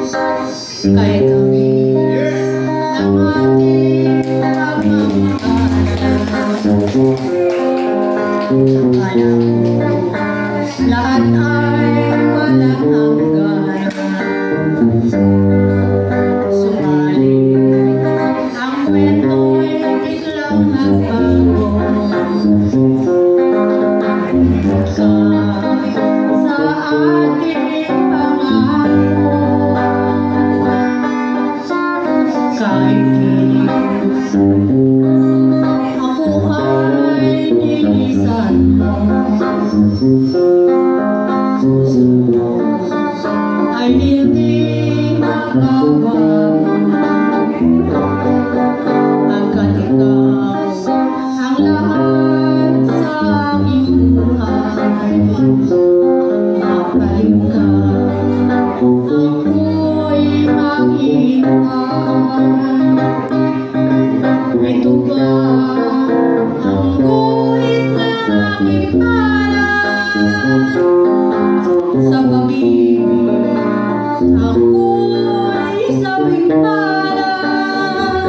Kay kami ang ating pagmamahal. Akala ko lahat ay walang hanggan. Subalit ang kwento'y biglang nagbago. Sa ating pangako, kahit ako ay nilisan mo, puso mo ay hindi magbabago. Pagkat ikaw ang lahat sa aking buhay, mabalik ka, ako'y maghihintay. Ito ba ang guhit ng aking palad? Sa pag-ibig ako'y sabing palad.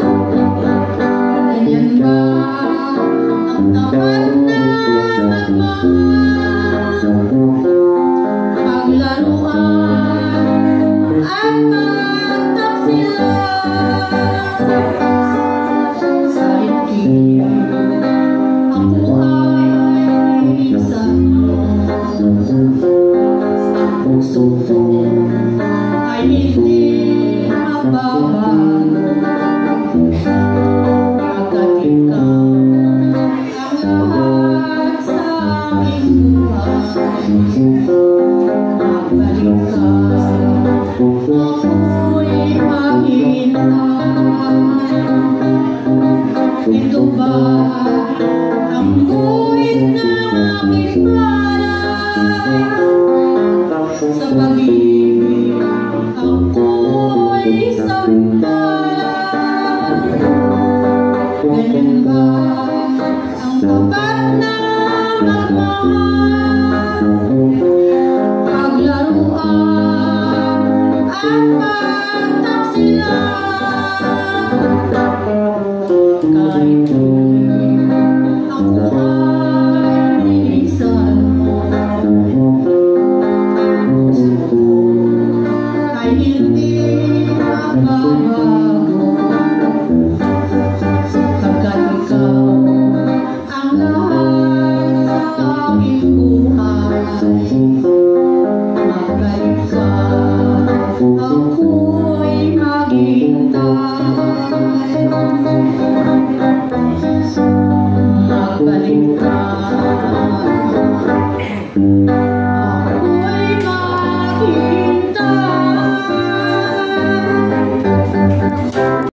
Ganyan ba ang tapat na magmahal? Paglaruan at pagtaksilan. Sa itig ako ay isang puso ko ay hindi magbabago. Pagkat ikaw ang lahat sa aking buhay, magbalik ka, ako'y maghihintay. Ito ba ang guhit ng aking palad? Sa pag-ibig ako'y sabing palad. Ganyan ba ang tapat na magmahal? Paglaruan at pagtaksilan. Kahit ako ay nilisan mo, puso ko ay hindi magbabago.